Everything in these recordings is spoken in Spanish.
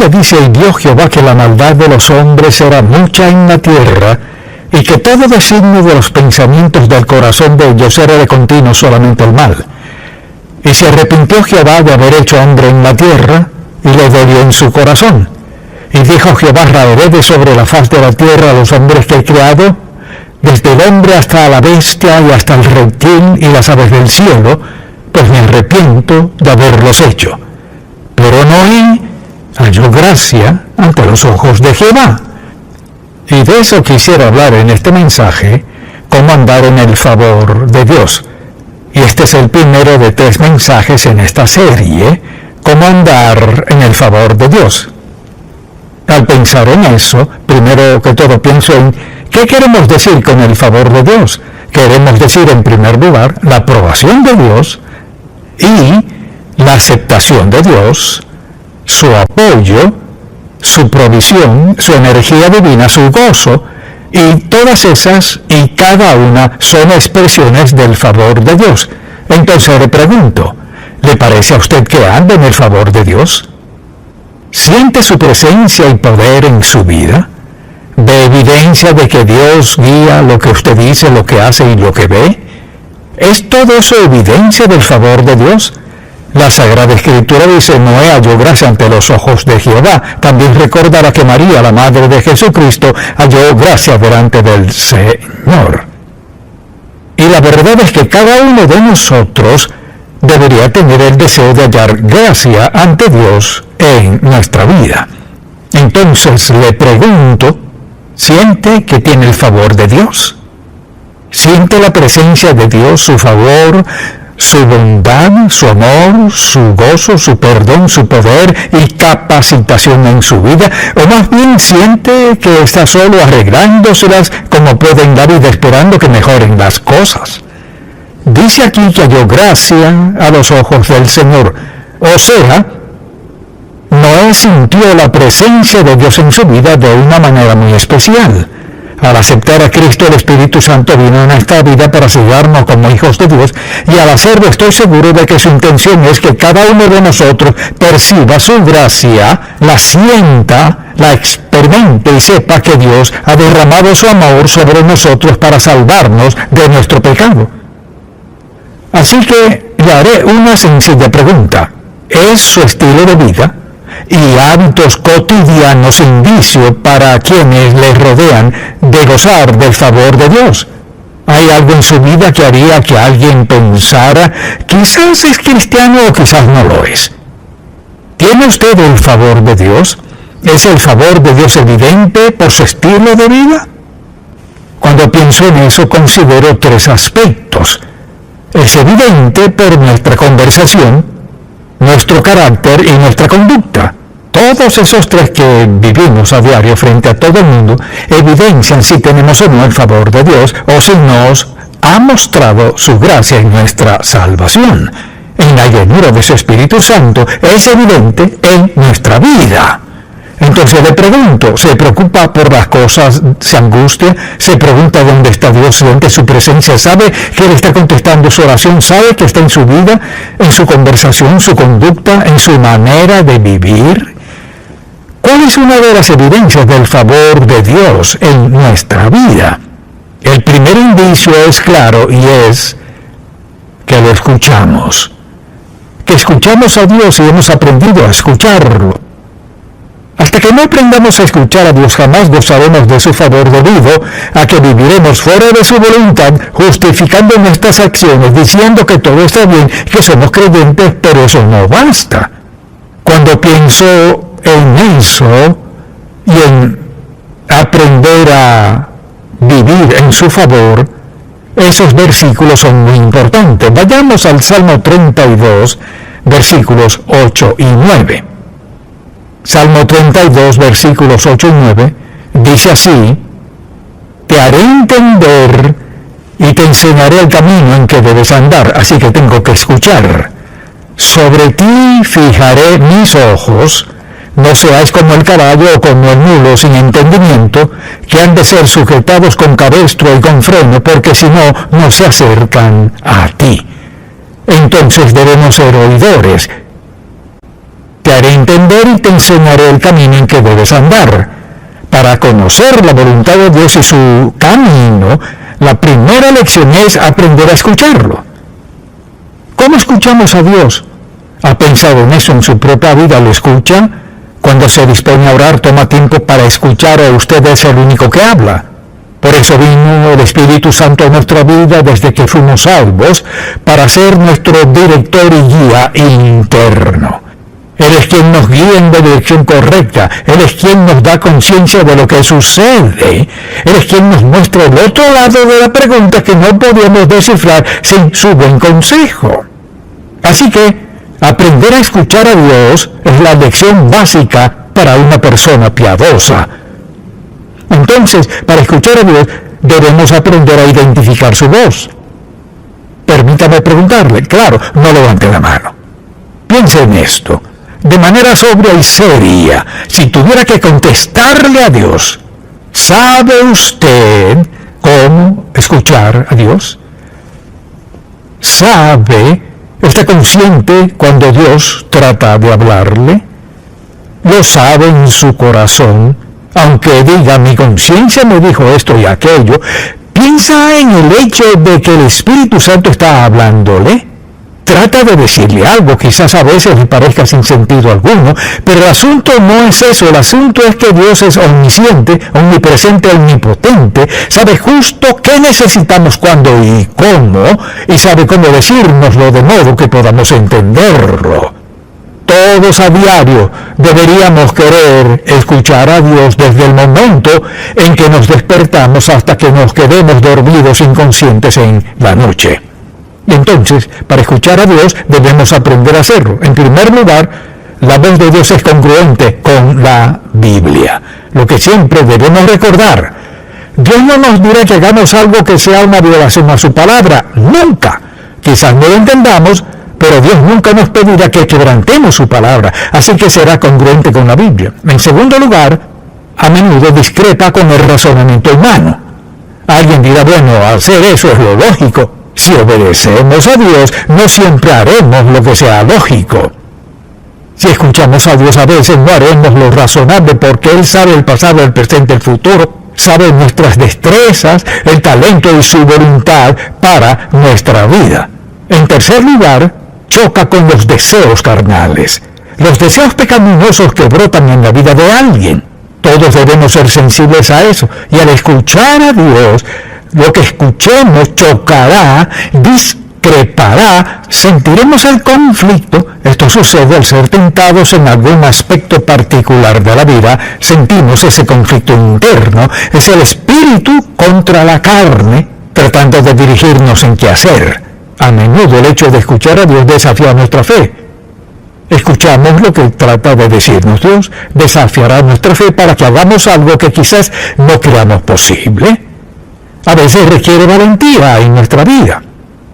le dice: y vio Jehová que la maldad de los hombres era mucha en la tierra, y que todo designio de los pensamientos del corazón de ellos era de continuo solamente el mal. Y se arrepintió Jehová de haber hecho hombre en la tierra, y le dolió en su corazón. Y dijo Jehová: raeré de sobre la faz de la tierra a los hombres que he creado, desde el hombre hasta la bestia y hasta el reptil y las aves del cielo, pues me arrepiento de haberlos hecho. Pero Noé halló gracia ante los ojos de Jehová. Y de eso quisiera hablar en este mensaje: cómo andar en el favor de Dios. Y este es el primero de 3 mensajes en esta serie: cómo andar en el favor de Dios. Al pensar en eso, primero que todo pienso en ¿qué queremos decir con el favor de Dios? Queremos decir, en primer lugar, la aprobación de Dios y la aceptación de Dios, su apoyo, su provisión, su energía divina, su gozo, y todas esas y cada una son expresiones del favor de Dios. Entonces le pregunto, ¿le parece a usted que anda en el favor de Dios? ¿Siente su presencia y poder en su vida? ¿Ve evidencia de que Dios guía lo que usted dice, lo que hace y lo que ve? ¿Es todo eso evidencia del favor de Dios? La Sagrada Escritura dice: Noé halló gracia ante los ojos de Jehová. También recordará que María, la Madre de Jesucristo, halló gracia delante del Señor. Y la verdad es que cada uno de nosotros debería tener el deseo de hallar gracia ante Dios en nuestra vida. Entonces le pregunto, ¿siente que tiene el favor de Dios? ¿Siente la presencia de Dios, su favor, su bondad, su amor, su gozo, su perdón, su poder y capacitación en su vida? ¿O más bien siente que está solo arreglándoselas como puede en la vida, esperando que mejoren las cosas? Dice aquí que halló gracia a los ojos del Señor. O sea, Noé sintió la presencia de Dios en su vida de una manera muy especial. Al aceptar a Cristo, el Espíritu Santo vino en esta vida para sellarnos como hijos de Dios, y al hacerlo estoy seguro de que su intención es que cada uno de nosotros perciba su gracia, la sienta, la experimente y sepa que Dios ha derramado su amor sobre nosotros para salvarnos de nuestro pecado. Así que le haré una sencilla pregunta: ¿es su estilo de vida y hábitos cotidianos indicio para quienes le rodean de gozar del favor de Dios? ¿Hay algo en su vida que haría que alguien pensara, quizás es cristiano o quizás no lo es? ¿Tiene usted el favor de Dios? ¿Es el favor de Dios evidente por su estilo de vida? Cuando pienso en eso, considero 3 aspectos. Es evidente por nuestra conversación, nuestro carácter y nuestra conducta. Todos esos 3 que vivimos a diario frente a todo el mundo evidencian si tenemos o no el favor de Dios, o si nos ha mostrado su gracia en nuestra salvación. En la llenura de su Espíritu Santo es evidente en nuestra vida. Entonces le pregunto, ¿se preocupa por las cosas, se angustia, se pregunta dónde está Dios, siente su presencia, sabe que Él está contestando su oración, sabe que está en su vida, en su conversación, su conducta, en su manera de vivir? ¿Cuál es una de las evidencias del favor de Dios en nuestra vida? El primer indicio es claro y es que lo escuchamos. Que escuchamos a Dios y hemos aprendido a escucharlo. Hasta que no aprendamos a escuchar a Dios, jamás gozaremos de su favor, debido a que viviremos fuera de su voluntad, justificando nuestras acciones, diciendo que todo está bien, que somos creyentes, pero eso no basta. Cuando pienso en eso y en aprender a vivir en su favor, esos versículos son muy importantes. Vayamos al Salmo 32, versículos 8 y 9. Salmo 32, versículos 8 y 9, dice así: te haré entender y te enseñaré el camino en que debes andar. Así que tengo que escuchar. Sobre ti fijaré mis ojos, no seáis como el caballo o como el mulo sin entendimiento, que han de ser sujetados con cabestro y con freno, porque si no, no se acercan a ti. Entonces debemos ser oidores. Te te haré entender y te enseñaré el camino en que debes andar. Para conocer la voluntad de Dios y su camino, la primera lección es aprender a escucharlo. ¿Cómo escuchamos a Dios? ¿Ha pensado en eso en su propia vida? ¿Lo escucha? Cuando se dispone a orar, toma tiempo para escuchar, o usted es el único que habla. Por eso vino el Espíritu Santo a nuestra vida desde que fuimos salvos, para ser nuestro director y guía interno. Él es quien nos guía en la dirección correcta. Él es quien nos da conciencia de lo que sucede. Él es quien nos muestra el otro lado de la pregunta que no podemos descifrar sin su buen consejo. Así que, aprender a escuchar a Dios es la lección básica para una persona piadosa. Entonces, para escuchar a Dios, debemos aprender a identificar su voz. Permítame preguntarle, claro, no levante la mano. Piense en esto, de manera sobria y seria. Si tuviera que contestarle a Dios, ¿sabe usted cómo escuchar a Dios? ¿Sabe? ¿Está consciente cuando Dios trata de hablarle? ¿Lo sabe en su corazón? Aunque diga, mi conciencia me dijo esto y aquello, ¿piensa en el hecho de que el Espíritu Santo está hablándole? Trata de decirle algo, quizás a veces le parezca sin sentido alguno, pero el asunto no es eso. El asunto es que Dios es omnisciente, omnipresente, omnipotente, sabe justo qué necesitamos, cuándo y cómo, y sabe cómo decírnoslo de modo que podamos entenderlo. Todos a diario deberíamos querer escuchar a Dios desde el momento en que nos despertamos hasta que nos quedemos dormidos inconscientes en la noche. Y entonces, para escuchar a Dios, debemos aprender a hacerlo. En primer lugar, la voz de Dios es congruente con la Biblia. Lo que siempre debemos recordar, Dios no nos dirá que hagamos algo que sea una violación a su palabra. Nunca. Quizás no lo entendamos, pero Dios nunca nos pedirá que quebrantemos su palabra. Así que será congruente con la Biblia. En segundo lugar, a menudo discrepa con el razonamiento humano. Alguien dirá, bueno, hacer eso es lo lógico. Si obedecemos a Dios, no siempre haremos lo que sea lógico. Si escuchamos a Dios a veces, no haremos lo razonable, porque Él sabe el pasado, el presente, el futuro, sabe nuestras destrezas, el talento y su voluntad para nuestra vida. En tercer lugar, choca con los deseos carnales, los deseos pecaminosos que brotan en la vida de alguien. Todos debemos ser sensibles a eso, y al escuchar a Dios, lo que escuchemos chocará, discrepará, sentiremos el conflicto. Esto sucede al ser tentados en algún aspecto particular de la vida. Sentimos ese conflicto interno, es el espíritu contra la carne, tratando de dirigirnos en qué hacer. A menudo el hecho de escuchar a Dios desafía nuestra fe. Escuchamos lo que trata de decirnos Dios, desafiará nuestra fe para que hagamos algo que quizás no creamos posible. A veces requiere valentía en nuestra vida.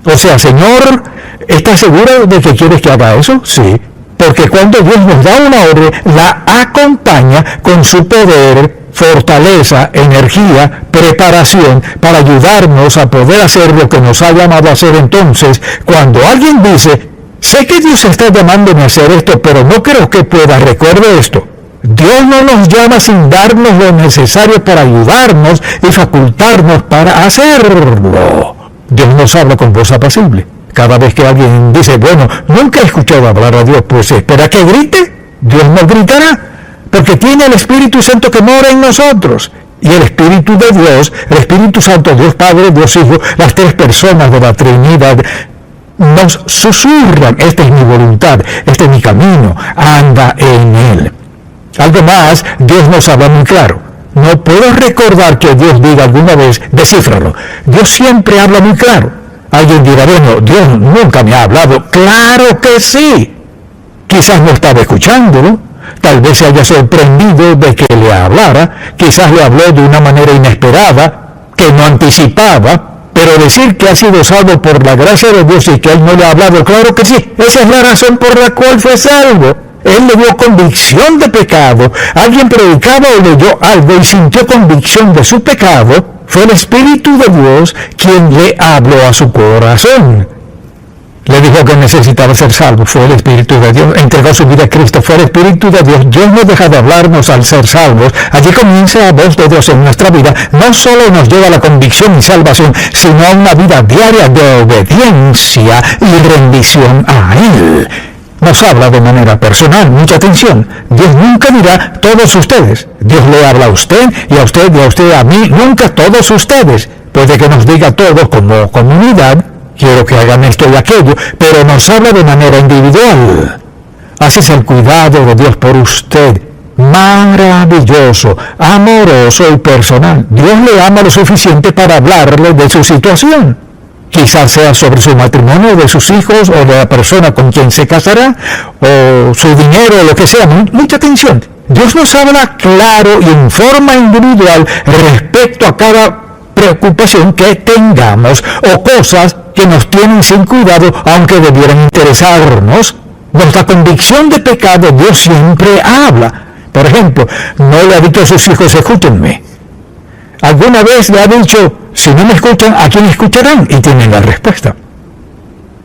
O sea, Señor, ¿estás seguro de que quieres que haga eso? Sí, porque cuando Dios nos da una orden, la acompaña con su poder, fortaleza, energía, preparación para ayudarnos a poder hacer lo que nos ha llamado a hacer. Entonces, cuando alguien dice, sé que Dios está llamándome a hacer esto, pero no creo que pueda, recuerde esto. Dios no nos llama sin darnos lo necesario para ayudarnos y facultarnos para hacerlo. Dios nos habla con voz apacible. Cada vez que alguien dice, bueno, nunca he escuchado hablar a Dios, pues espera que grite. Dios no gritará, porque tiene el Espíritu Santo que mora en nosotros. Y el Espíritu de Dios, el Espíritu Santo, Dios Padre, Dios Hijo, las tres personas de la Trinidad, nos susurran, esta es mi voluntad, este es mi camino, anda en él. Algo más, Dios nos habla muy claro. No puedo recordar que Dios diga alguna vez, descífralo. Dios siempre habla muy claro. Alguien dirá, bueno, Dios nunca me ha hablado. ¡Claro que sí! Quizás no estaba escuchándolo. Tal vez se haya sorprendido de que le hablara. Quizás le habló de una manera inesperada, que no anticipaba. Pero decir que ha sido salvo por la gracia de Dios y que Él no le ha hablado, claro que sí. Esa es la razón por la cual fue salvo. Él le dio convicción de pecado. Alguien predicaba o leyó algo y sintió convicción de su pecado. Fue el Espíritu de Dios quien le habló a su corazón. le dijo que necesitaba ser salvo, fue el Espíritu de Dios, entregó su vida a Cristo, fue el Espíritu de Dios. Dios no deja de hablarnos al ser salvos. Allí comienza la voz de Dios en nuestra vida. No solo nos lleva a la convicción y salvación, sino a una vida diaria de obediencia y rendición a Él. Nos habla de manera personal. Mucha atención. Dios nunca dirá todos ustedes. Dios le habla a usted y a usted y a usted, a mí, nunca todos ustedes. Puede que nos diga todos como comunidad, quiero que hagan esto y aquello, pero nos habla de manera individual. Así es el cuidado de Dios por usted. Maravilloso, amoroso y personal. Dios le ama lo suficiente para hablarle de su situación. Quizás sea sobre su matrimonio, de sus hijos, o de la persona con quien se casará, o su dinero, o lo que sea. Mucha atención. Dios nos habla claro y en forma individual respecto a cada preocupación que tengamos o cosas que nos tienen sin cuidado, aunque debieran interesarnos. Nuestra convicción de pecado, Dios siempre habla. Por ejemplo, no le ha dicho a sus hijos, escúchenme. ¿Alguna vez le ha dicho, si no me escuchan, ¿a quién escucharán? Y tienen la respuesta.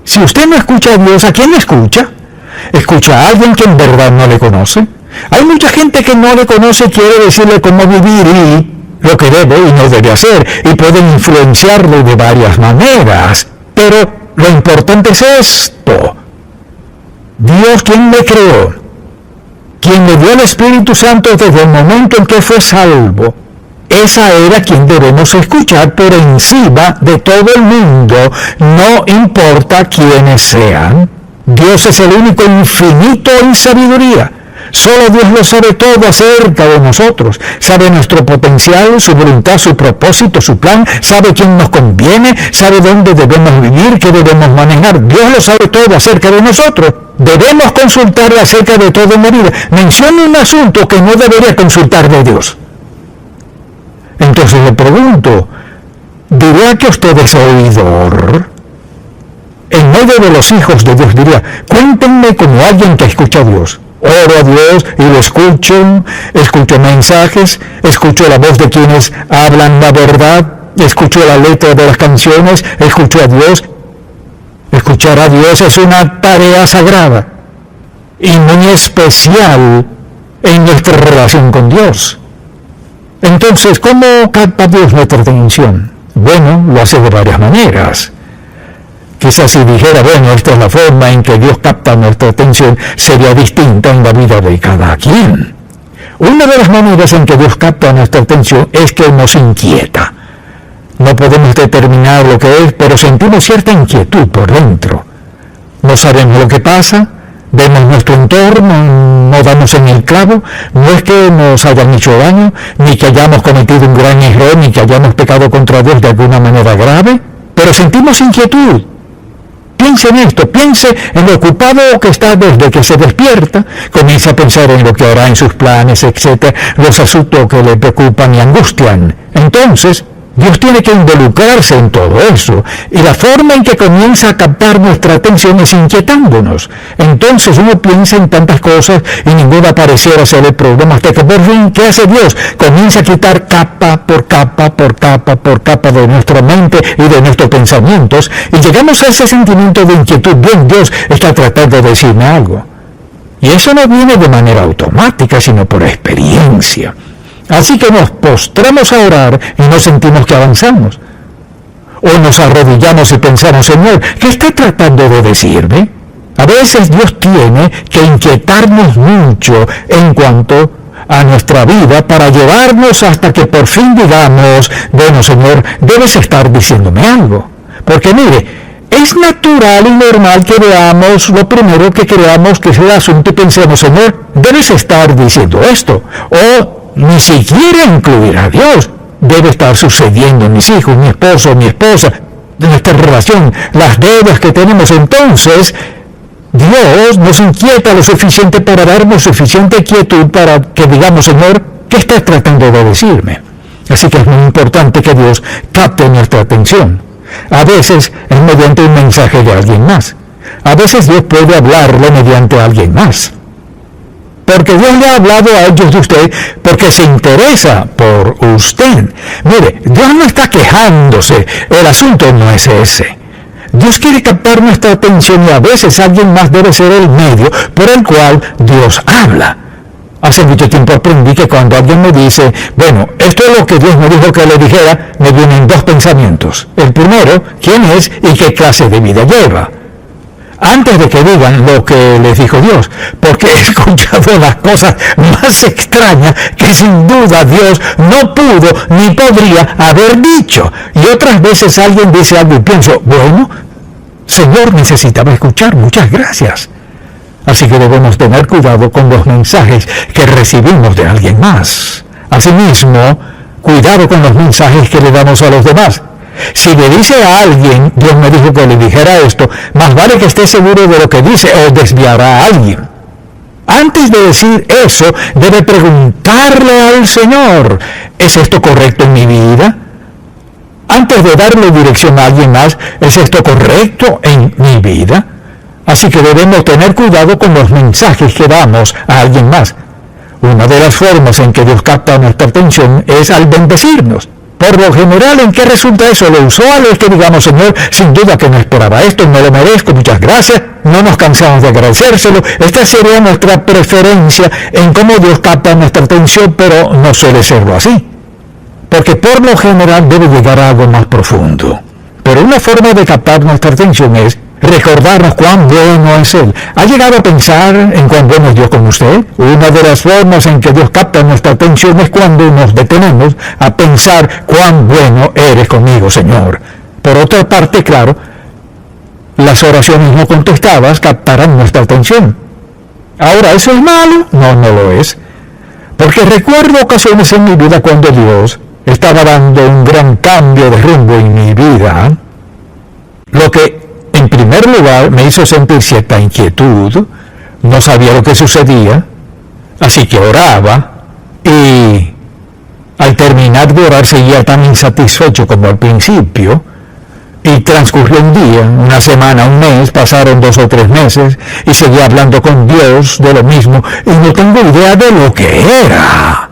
Si usted no escucha a Dios, ¿a quién escucha? ¿Escucha a alguien que en verdad no le conoce? Hay mucha gente que no le conoce, quiere decirle cómo vivir y lo que debe y no debe hacer, y pueden influenciarlo de varias maneras. Pero lo importante es esto. Dios, quien le creó, quien le dio el Espíritu Santo desde el momento en que fue salvo, esa era quien debemos escuchar por encima de todo el mundo, no importa quiénes sean. Dios es el único infinito en sabiduría. Solo Dios lo sabe todo acerca de nosotros. Sabe nuestro potencial, su voluntad, su propósito, su plan. Sabe quién nos conviene, sabe dónde debemos vivir, qué debemos manejar. Dios lo sabe todo acerca de nosotros. Debemos consultarle acerca de todo en la vida. Mencione un asunto que no debería consultar de Dios. Entonces le pregunto, ¿diría que usted es oidor? En medio de los hijos de Dios diría, cuéntenme como alguien que escucha a Dios. Oro a Dios y lo escucho mensajes, escucho la voz de quienes hablan la verdad, escucho la letra de las canciones, escucho a Dios. Escuchar a Dios es una tarea sagrada y muy especial en nuestra relación con Dios. Entonces, ¿cómo capta Dios nuestra atención? Bueno, lo hace de varias maneras. Quizás si dijera, bueno, esta es la forma en que Dios capta nuestra atención, sería distinta en la vida de cada quien. Una de las maneras en que Dios capta nuestra atención es que nos inquieta. No podemos determinar lo que es, pero sentimos cierta inquietud por dentro. No sabemos lo que pasa, vemos nuestro entorno, no damos en el clavo, no es que nos hayan hecho daño, ni que hayamos cometido un gran error, ni que hayamos pecado contra Dios de alguna manera grave, pero sentimos inquietud. Piense en esto, piense en lo ocupado que está desde que se despierta, comienza a pensar en lo que hará, en sus planes, etc., los asuntos que le preocupan y angustian. Entonces, Dios tiene que involucrarse en todo eso, y la forma en que comienza a captar nuestra atención es inquietándonos. Entonces uno piensa en tantas cosas y ninguna pareciera ser el problema, hasta que por fin, ¿qué hace Dios? Comienza a quitar capa por capa por capa por capa de nuestra mente y de nuestros pensamientos, y llegamos a ese sentimiento de inquietud. Bien, Dios está tratando de decirme algo. Y eso no viene de manera automática, sino por experiencia. Así que nos postramos a orar y no sentimos que avanzamos. O nos arrodillamos y pensamos, Señor, ¿qué está tratando de decirme? A veces Dios tiene que inquietarnos mucho en cuanto a nuestra vida para llevarnos hasta que por fin digamos, bueno, Señor, debes estar diciéndome algo. Porque mire, es natural y normal que veamos lo primero que creamos que es el asunto y pensemos, Señor, debes estar diciendo esto. O ni siquiera incluir a Dios. Debe estar sucediendo en mis hijos, mi esposo, mi esposa, de nuestra relación, las deudas que tenemos. Entonces, Dios nos inquieta lo suficiente para darnos suficiente quietud para que digamos, Señor, ¿qué estás tratando de decirme? Así que es muy importante que Dios capte nuestra atención. A veces es mediante un mensaje de alguien más. A veces Dios puede hablarle mediante alguien más. Porque Dios le ha hablado a ellos de usted porque se interesa por usted. Mire, Dios no está quejándose, el asunto no es ese. Dios quiere captar nuestra atención y a veces alguien más debe ser el medio por el cual Dios habla. Hace mucho tiempo aprendí que cuando alguien me dice, bueno, esto es lo que Dios me dijo que le dijera, me vienen dos pensamientos. El primero, ¿quién es y qué clase de vida lleva? Antes de que digan lo que les dijo Dios, porque he escuchado las cosas más extrañas que sin duda Dios no pudo ni podría haber dicho. Y otras veces alguien dice algo y pienso, bueno, Señor, necesitaba escuchar, muchas gracias. Así que debemos tener cuidado con los mensajes que recibimos de alguien más. Asimismo, cuidado con los mensajes que le damos a los demás. Si le dice a alguien, Dios me dijo que le dijera esto, más vale que esté seguro de lo que dice o desviará a alguien. Antes de decir eso, debe preguntarle al Señor, ¿es esto correcto en mi vida? Antes de darle dirección a alguien más, ¿es esto correcto en mi vida? Así que debemos tener cuidado con los mensajes que damos a alguien más. Una de las formas en que Dios capta nuestra atención es al bendecirnos. Por lo general, ¿en qué resulta eso? Lo usual es que digamos, Señor, sin duda que no esperaba esto, no lo merezco, muchas gracias, no nos cansamos de agradecérselo. Esta sería nuestra preferencia en cómo Dios capta nuestra atención, pero no suele serlo así. Porque por lo general debe llegar a algo más profundo. Pero una forma de captar nuestra atención es recordarnos cuán bueno es Él. ¿Ha llegado a pensar en cuán bueno es Dios con usted? Una de las formas en que Dios capta nuestra atención es cuando nos detenemos a pensar cuán bueno eres conmigo, Señor. Por otra parte, claro, las oraciones no contestadas captarán nuestra atención. Ahora, ¿eso es malo? No, no lo es. Porque recuerdo ocasiones en mi vida cuando Dios estaba dando un gran cambio de rumbo en mi vida, lo que en primer lugar me hizo sentir cierta inquietud, no sabía lo que sucedía, así que oraba y al terminar de orar seguía tan insatisfecho como al principio y transcurrió un día, una semana, un mes, pasaron 2 o 3 meses y seguía hablando con Dios de lo mismo y no tengo idea de lo que era.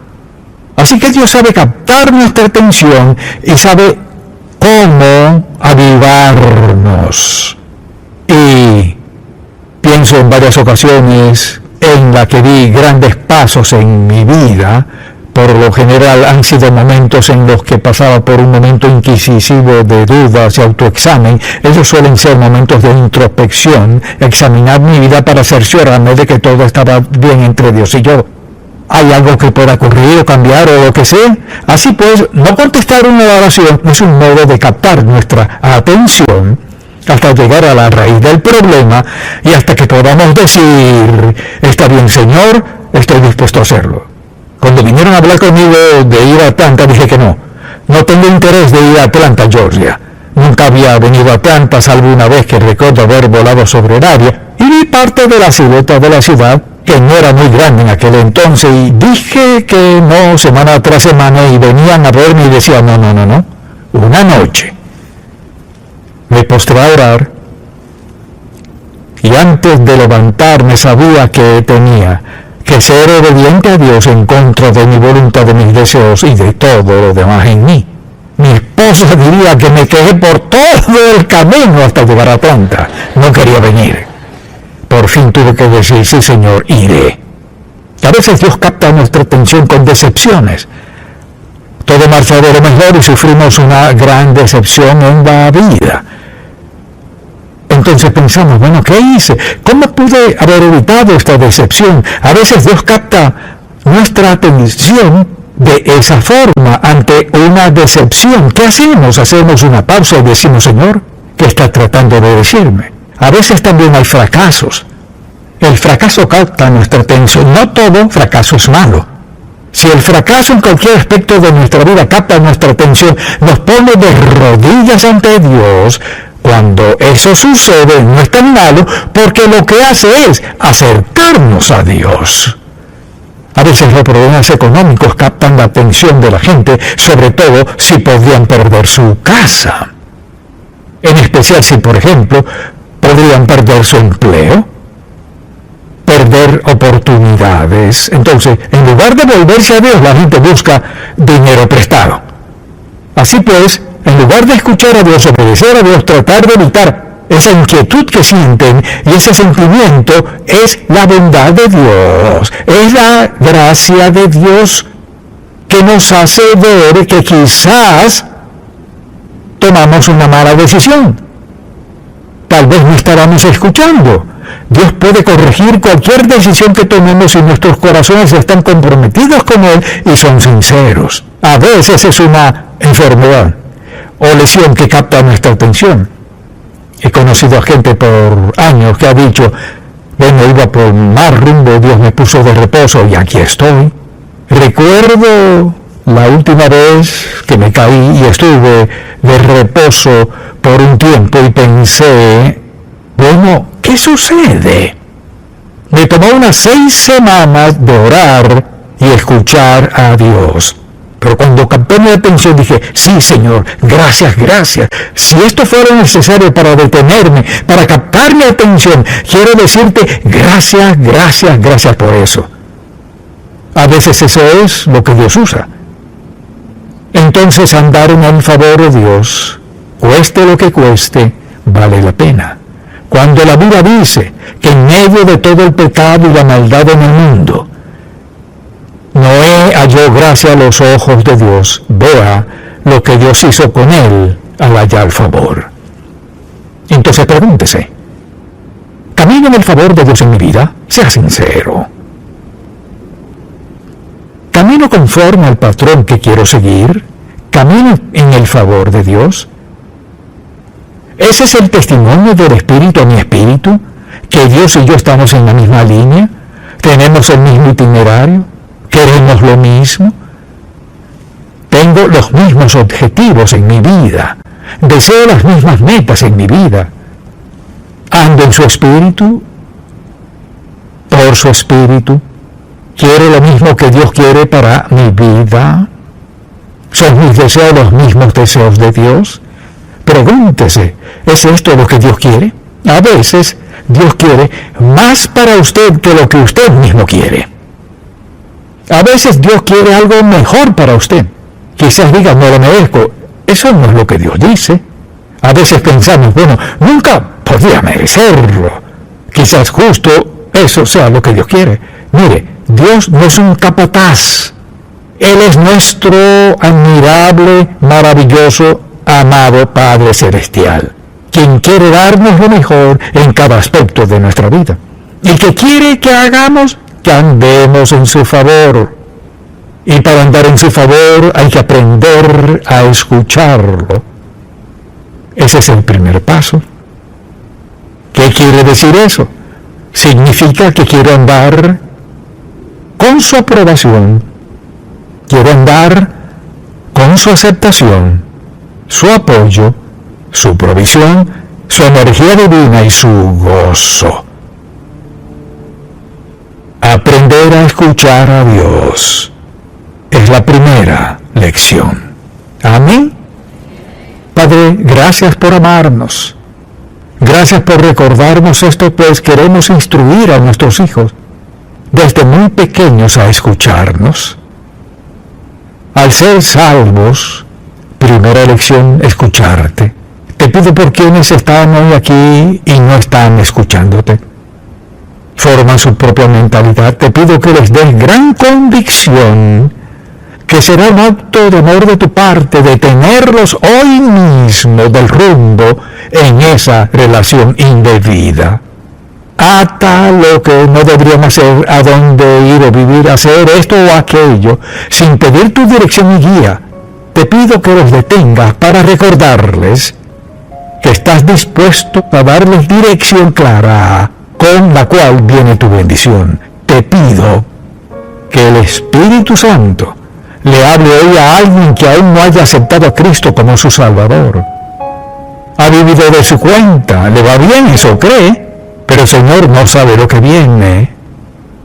Así que Dios sabe captar nuestra atención y sabe cómo avivarnos. Y pienso en varias ocasiones en la que di grandes pasos en mi vida. Por lo general han sido momentos en los que pasaba por un momento inquisitivo de dudas y autoexamen. Ellos suelen ser momentos de introspección, examinar mi vida para cerciorarme de que todo estaba bien entre Dios y yo. ¿Hay algo que pueda ocurrir o cambiar o lo que sea? Así pues, no contestar una oración es un modo de captar nuestra atención hasta llegar a la raíz del problema y hasta que podamos decir, está bien, Señor, estoy dispuesto a hacerlo. Cuando vinieron a hablar conmigo de ir a Atlanta, dije que no tengo interés de ir a Atlanta, Georgia. Nunca había venido a Atlanta, salvo una vez que recuerdo haber volado sobre el área y vi parte de la silueta de la ciudad, que no era muy grande en aquel entonces, y dije que no semana tras semana, y venían a verme y decían, no. Una noche me postré a orar y antes de levantarme sabía que tenía que ser obediente a Dios en contra de mi voluntad, de mis deseos y de todo lo demás en mí. Mi esposa diría que me quejé por todo el camino hasta llegar a Atlanta. No quería venir. Por fin tuve que decir, sí, Señor, iré. A veces Dios capta nuestra atención con decepciones. Todo marcha de lo mejor y sufrimos una gran decepción en la vida. Entonces pensamos, bueno, ¿qué hice? ¿Cómo pude haber evitado esta decepción? A veces Dios capta nuestra atención de esa forma ante una decepción. ¿Qué hacemos? Hacemos una pausa y decimos, Señor, ¿qué está tratando de decirme? A veces también hay fracasos. El fracaso capta nuestra atención. No todo fracaso es malo. Si el fracaso en cualquier aspecto de nuestra vida capta nuestra atención, nos pone de rodillas ante Dios. Cuando eso sucede, no es tan malo, porque lo que hace es acercarnos a Dios. A veces los problemas económicos captan la atención de la gente, sobre todo si podrían perder su casa. En especial si, por ejemplo, podrían perder su empleo, perder oportunidades. Entonces, en lugar de volverse a Dios, la gente busca dinero prestado. Así pues, en lugar de escuchar a Dios, obedecer a Dios, tratar de evitar esa inquietud que sienten y ese sentimiento es la bondad de Dios, es la gracia de Dios que nos hace ver que quizás tomamos una mala decisión. Tal vez no estábamos escuchando. Dios puede corregir cualquier decisión que tomemos si nuestros corazones están comprometidos con Él y son sinceros. A veces es una enfermedad o lesión que capta nuestra atención. He conocido a gente por años que ha dicho, bueno, iba por mal rumbo, Dios me puso de reposo y aquí estoy. Recuerdo la última vez que me caí y estuve de reposo por un tiempo y pensé, bueno, ¿qué sucede? Me tomó unas 6 semanas de orar y escuchar a Dios. Pero cuando capté mi atención dije, sí, Señor, gracias, gracias. Si esto fuera necesario para detenerme, para captar mi atención, quiero decirte gracias, gracias, gracias por eso. A veces eso es lo que Dios usa. Entonces andar en el favor de Dios, cueste lo que cueste, vale la pena. Cuando la Biblia dice que en medio de todo el pecado y la maldad en el mundo, Noé halló gracia a los ojos de Dios, vea lo que Dios hizo con él al hallar favor. Entonces pregúntese, ¿camino en el favor de Dios en mi vida? Sea sincero. ¿Camino conforme al patrón que quiero seguir? ¿Camino en el favor de Dios? ¿Ese es el testimonio del Espíritu a mi espíritu? ¿Que Dios y yo estamos en la misma línea? ¿Tenemos el mismo itinerario? ¿Queremos lo mismo? Tengo los mismos objetivos en mi vida. Deseo las mismas metas en mi vida. ¿Ando en su espíritu? ¿Por su espíritu? ¿Quiero lo mismo que Dios quiere para mi vida? ¿Son mis deseos los mismos deseos de Dios? Pregúntese, ¿es esto lo que Dios quiere? A veces Dios quiere más para usted que lo que usted mismo quiere. A veces Dios quiere algo mejor para usted. Quizás diga, no lo merezco. Eso no es lo que Dios dice. A veces pensamos, bueno, nunca podría merecerlo. Quizás justo eso sea lo que Dios quiere. Mire, Dios no es un capataz. Él es nuestro admirable, maravilloso, amado Padre Celestial, quien quiere darnos lo mejor en cada aspecto de nuestra vida. Y que quiere que hagamos, que andemos en su favor. Y para andar en su favor hay que aprender a escucharlo. Ese es el primer paso. ¿Qué quiere decir eso? Significa que quiero andar con su aprobación, quiero andar con su aceptación, su apoyo, su provisión, su energía divina y su gozo. Aprender a escuchar a Dios es la primera lección. Amén. Padre, gracias por amarnos. Gracias por recordarnos esto, pues queremos instruir a nuestros hijos desde muy pequeños a escucharnos. Al ser salvos, primera lección, escucharte. Te pido por quienes están hoy aquí y no están escuchándote. Forman su propia mentalidad. Te pido que les des gran convicción, que será un acto de amor de tu parte, de tenerlos hoy mismo del rumbo en esa relación indebida. Ata lo que no deberían hacer, a dónde ir o vivir, hacer esto o aquello, sin pedir tu dirección y guía. Te pido que los detengas para recordarles que estás dispuesto a darles dirección clara, con la cual viene tu bendición. Te pido que el Espíritu Santo le hable hoy a alguien que aún no haya aceptado a Cristo como su Salvador. Ha vivido de su cuenta, le va bien, eso cree, pero el Señor no sabe lo que viene.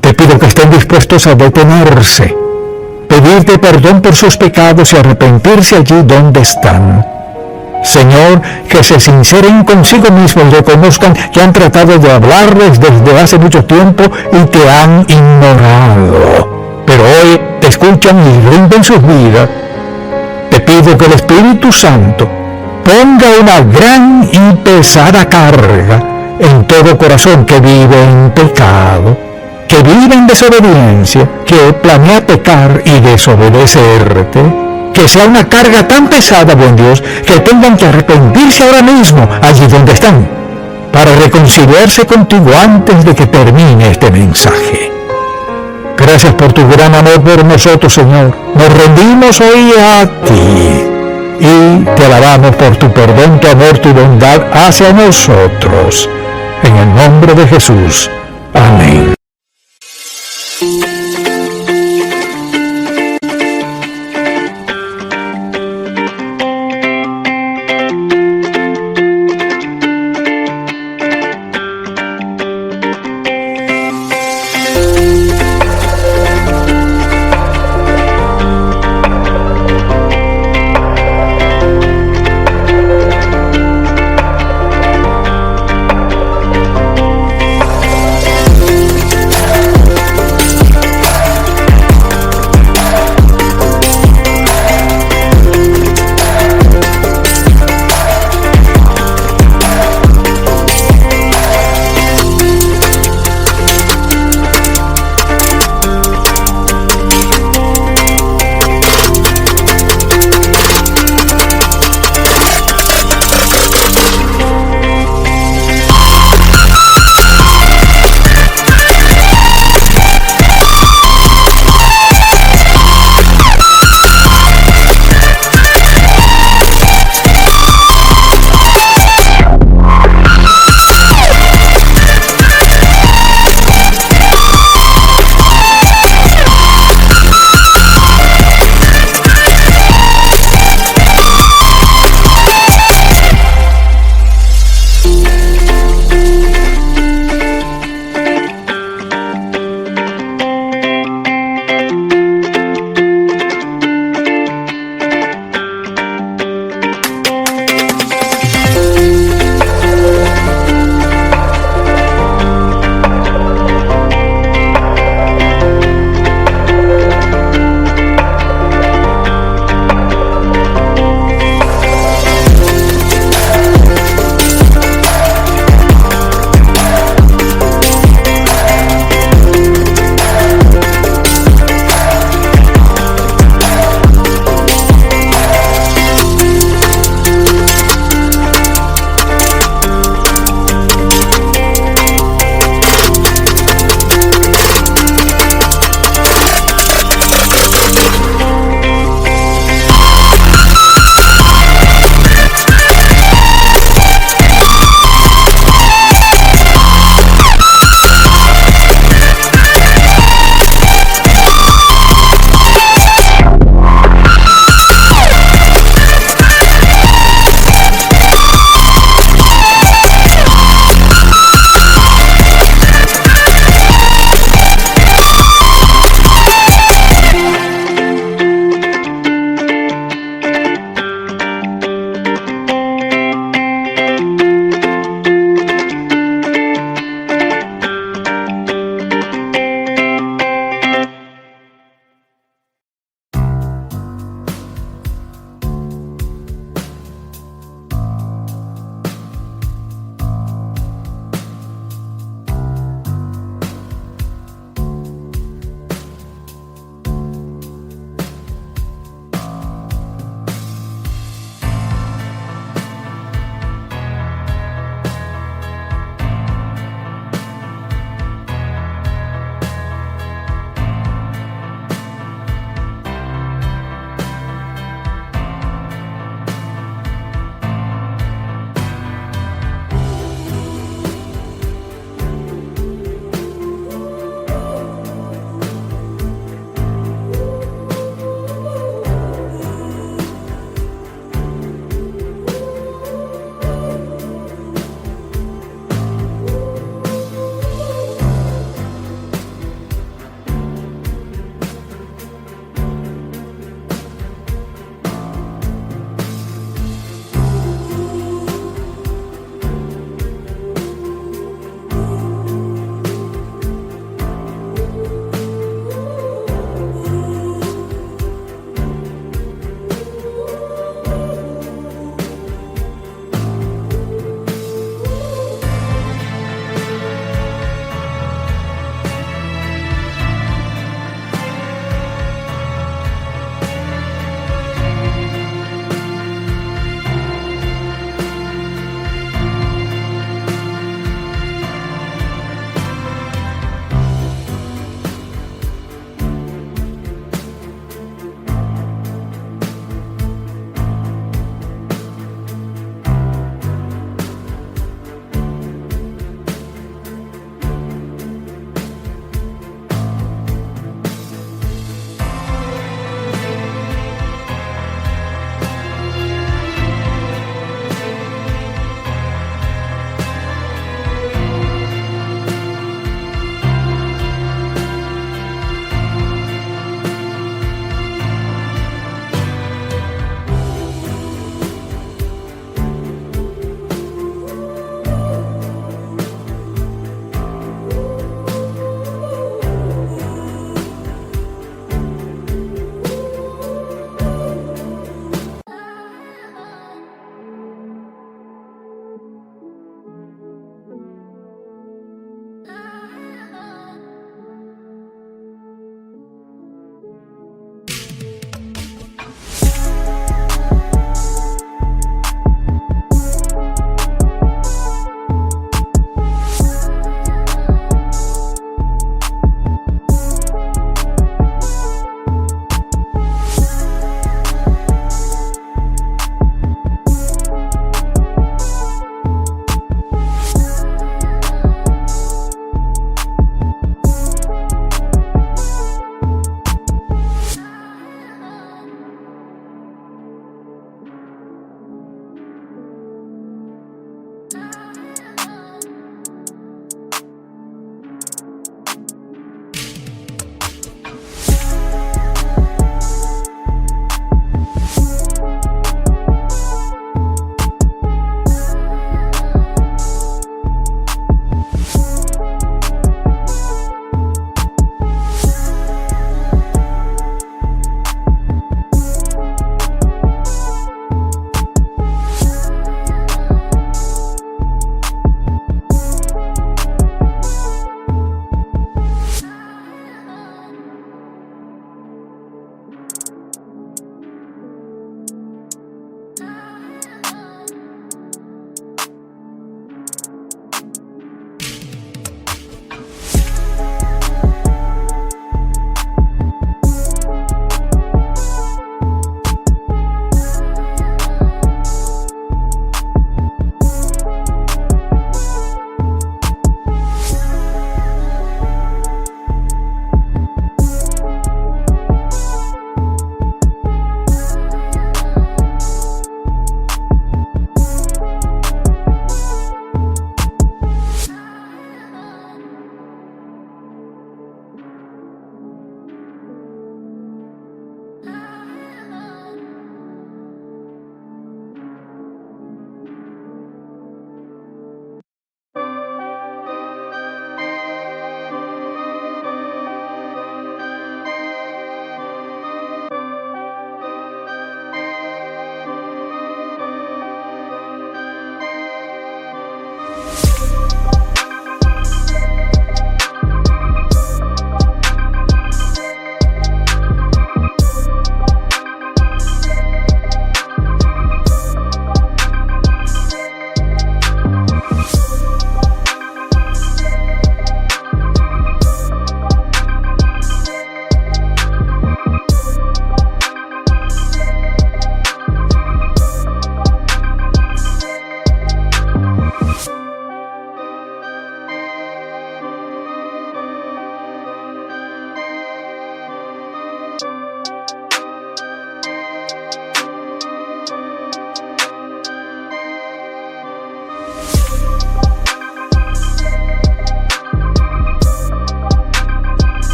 Te pido que estén dispuestos a detenerse, pedirte perdón por sus pecados y arrepentirse allí donde están. Señor, que se sinceren consigo mismos y reconozcan que han tratado de hablarles desde hace mucho tiempo y te han ignorado. Pero hoy te escuchan y rinden sus vidas. Te pido que el Espíritu Santo ponga una gran y pesada carga en todo corazón que vive en pecado, que vive en desobediencia, que planea pecar y desobedecerte. Que sea una carga tan pesada, buen Dios, que tengan que arrepentirse ahora mismo, allí donde están, para reconciliarse contigo antes de que termine este mensaje. Gracias por tu gran amor por nosotros, Señor. Nos rendimos hoy a ti y te alabamos por tu perdón, tu amor, tu bondad hacia nosotros. En el nombre de Jesús. Amén.